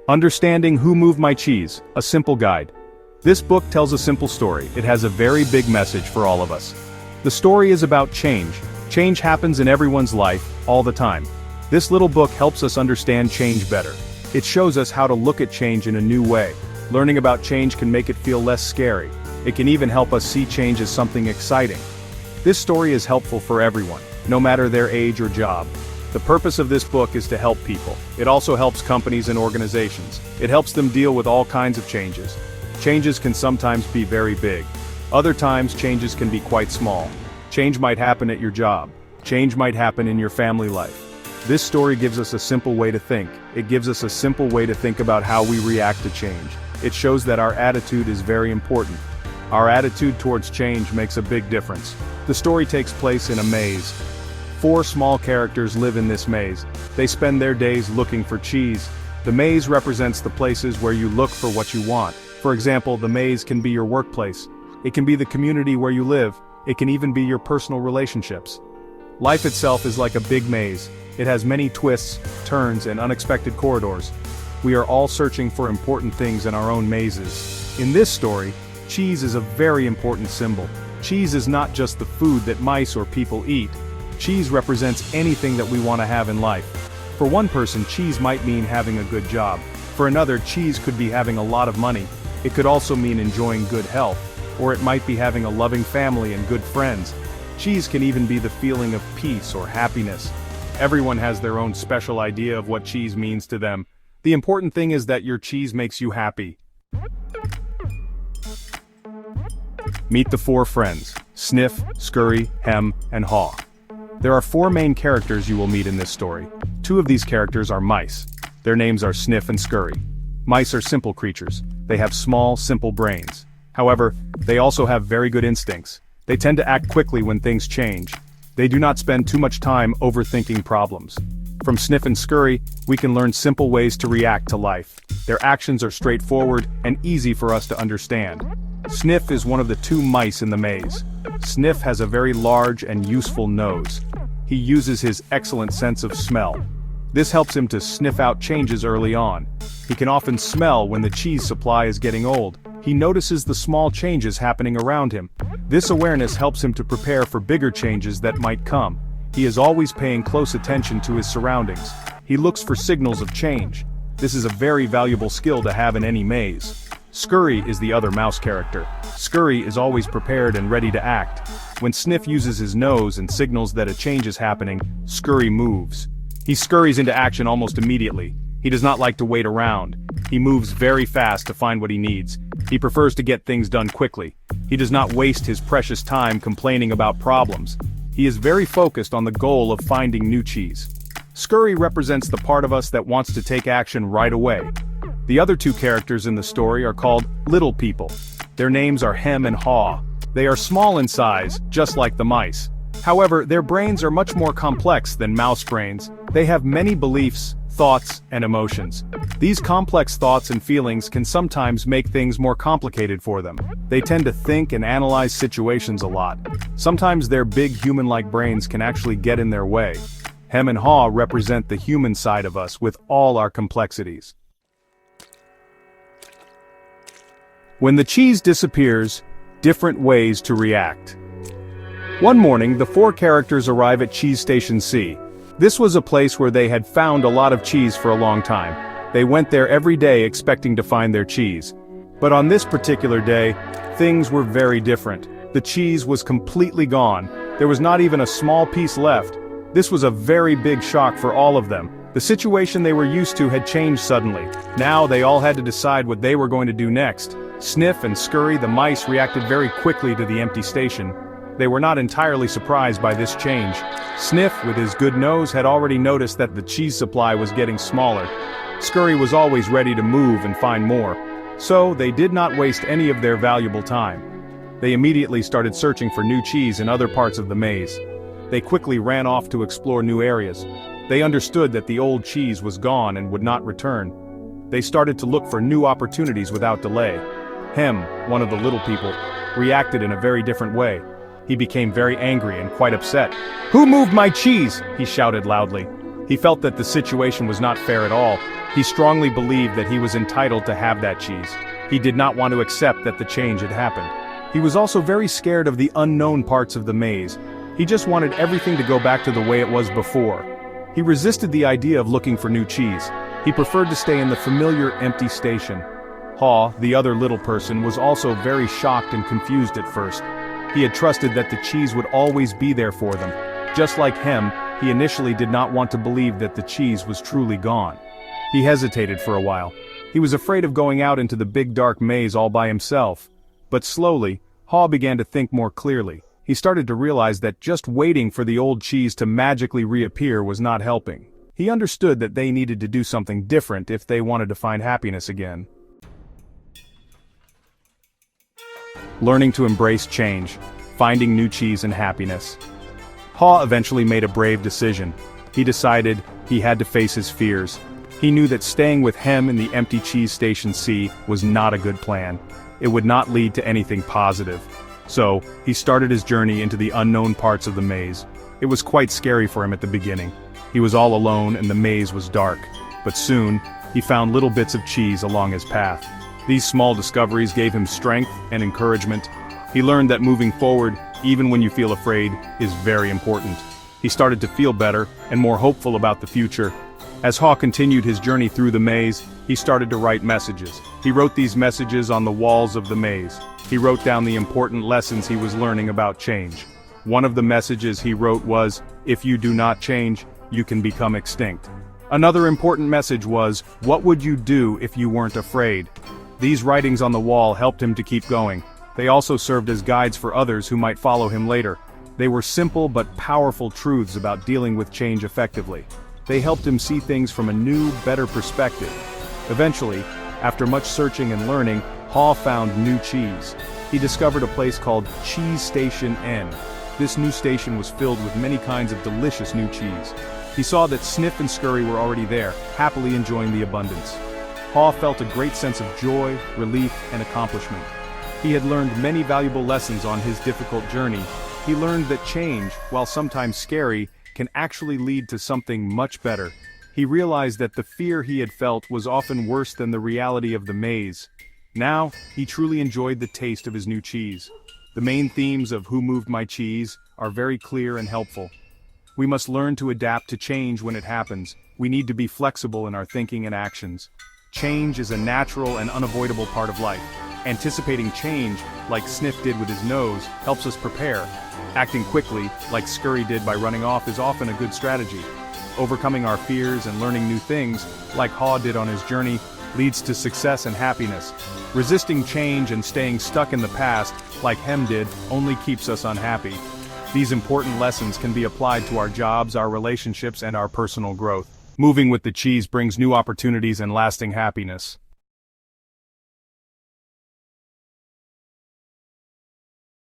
Understanding Who Moved My Cheese, a simple guide. This book tells a simple story. It has a very big message for all of us. The story is about change. Change happens in everyone's life, all the time. This little book helps us understand change better. It shows us how to look at change in a new way. Learning about change can make it feel less scary. It can even help us see change as something exciting. This story is helpful for everyone, no matter their age or job. The purpose of this book is to help people. It also helps companies and organizations. It helps them deal with all kinds of changes. Changes can sometimes be very big. Other times changes can be quite small. Change might happen at your job. Change might happen in your family life. This story gives us a simple way to think. It gives us a simple way to think about how we react to change. It shows that our attitude is very important. Our attitude towards change makes a big difference. The story takes place in a maze. 4 small characters live in this maze. They spend their days looking for cheese. The maze represents the places where you look for what you want. For example, the maze can be your workplace. It can be the community where you live. It can even be your personal relationships. Life itself is like a big maze. It has many twists, turns, and unexpected corridors. We are all searching for important things in our own mazes. In this story, cheese is a very important symbol. Cheese is not just the food that mice or people eat. Cheese represents anything that we want to have in life. For one person, cheese might mean having a good job. For another, cheese could be having a lot of money. It could also mean enjoying good health, or it might be having a loving family and good friends. Cheese can even be the feeling of peace or happiness. Everyone has their own special idea of what cheese means to them. The important thing is that your cheese makes you happy. Meet the 4 friends: Sniff, Scurry, Hem, and Haw. There are 4 main characters you will meet in this story. 2 of these characters are mice. Their names are Sniff and Scurry. Mice are simple creatures. They have small, simple brains. However, they also have very good instincts. They tend to act quickly when things change. They do not spend too much time overthinking problems. From Sniff and Scurry, we can learn simple ways to react to life. Their actions are straightforward and easy for us to understand. Sniff is one of the 2 mice in the maze. Sniff has a very large and useful nose. He uses his excellent sense of smell. This helps him to sniff out changes early on. He can often smell when the cheese supply is getting old. He notices the small changes happening around him. This awareness helps him to prepare for bigger changes that might come. He is always paying close attention to his surroundings. He looks for signals of change. This is a very valuable skill to have in any maze. Scurry is the other mouse character. Scurry is always prepared and ready to act. When Sniff uses his nose and signals that a change is happening, Scurry moves. He scurries into action almost immediately. He does not like to wait around. He moves very fast to find what he needs. He prefers to get things done quickly. He does not waste his precious time complaining about problems. He is very focused on the goal of finding new cheese. Scurry represents the part of us that wants to take action right away. The other 2 characters in the story are called Little People. Their names are Hem and Haw. They are small in size, just like the mice. However, their brains are much more complex than mouse brains. They have many beliefs, thoughts, and emotions. These complex thoughts and feelings can sometimes make things more complicated for them. They tend to think and analyze situations a lot. Sometimes their big human-like brains can actually get in their way. Hem and Haw represent the human side of us with all our complexities. When the cheese disappears, different ways to react. One morning, the 4 characters arrive at Cheese Station C. This was a place where they had found a lot of cheese for a long time. They went there every day expecting to find their cheese. But on this particular day, things were very different. The cheese was completely gone. There was not even a small piece left. This was a very big shock for all of them. The situation they were used to had changed suddenly. Now they all had to decide what they were going to do next. Sniff and Scurry, the mice, reacted very quickly to the empty station. They were not entirely surprised by this change. Sniff, with his good nose, had already noticed that the cheese supply was getting smaller. Scurry was always ready to move and find more. So, they did not waste any of their valuable time. They immediately started searching for new cheese in other parts of the maze. They quickly ran off to explore new areas. They understood that the old cheese was gone and would not return. They started to look for new opportunities without delay. Hem, one of the little people, reacted in a very different way. He became very angry and quite upset. "Who moved my cheese?" he shouted loudly. He felt that the situation was not fair at all. He strongly believed that he was entitled to have that cheese. He did not want to accept that the change had happened. He was also very scared of the unknown parts of the maze. He just wanted everything to go back to the way it was before. He resisted the idea of looking for new cheese. He preferred to stay in the familiar empty station. Haw, the other little person, was also very shocked and confused at first. He had trusted that the cheese would always be there for them. Just like him, he initially did not want to believe that the cheese was truly gone. He hesitated for a while. He was afraid of going out into the big dark maze all by himself. But slowly, Haw began to think more clearly. He started to realize that just waiting for the old cheese to magically reappear was not helping. He understood that they needed to do something different if they wanted to find happiness again. Learning to embrace change, finding new cheese and happiness. Haw eventually made a brave decision. He decided he had to face his fears. He knew that staying with Hem in the empty cheese station C was not a good plan. It would not lead to anything positive. So, he started his journey into the unknown parts of the maze. It was quite scary for him at the beginning. He was all alone and the maze was dark. But soon, he found little bits of cheese along his path. These small discoveries gave him strength and encouragement. He learned that moving forward, even when you feel afraid, is very important. He started to feel better and more hopeful about the future. As Haw continued his journey through the maze, he started to write messages. He wrote these messages on the walls of the maze. He wrote down the important lessons he was learning about change. One of the messages he wrote was, "If you do not change, you can become extinct." Another important message was, "What would you do if you weren't afraid?" These writings on the wall helped him to keep going. They also served as guides for others who might follow him later. They were simple but powerful truths about dealing with change effectively. They helped him see things from a new, better perspective. Eventually, after much searching and learning, Haw found new cheese. He discovered a place called Cheese Station N. This new station was filled with many kinds of delicious new cheese. He saw that Sniff and Scurry were already there, happily enjoying the abundance. Haw felt a great sense of joy, relief, and accomplishment. He had learned many valuable lessons on his difficult journey. He learned that change, while sometimes scary, can actually lead to something much better. He realized that the fear he had felt was often worse than the reality of the maze. Now, he truly enjoyed the taste of his new cheese. The main themes of Who Moved My Cheese are very clear and helpful. We must learn to adapt to change when it happens. We need to be flexible in our thinking and actions. Change is a natural and unavoidable part of life. Anticipating change, like Sniff did with his nose, helps us prepare. Acting quickly, like Scurry did by running off, is often a good strategy. Overcoming our fears and learning new things, like Haw did on his journey, leads to success and happiness. Resisting change and staying stuck in the past, like Hem did, only keeps us unhappy. These important lessons can be applied to our jobs, our relationships, and our personal growth. Moving with the cheese brings new opportunities and lasting happiness.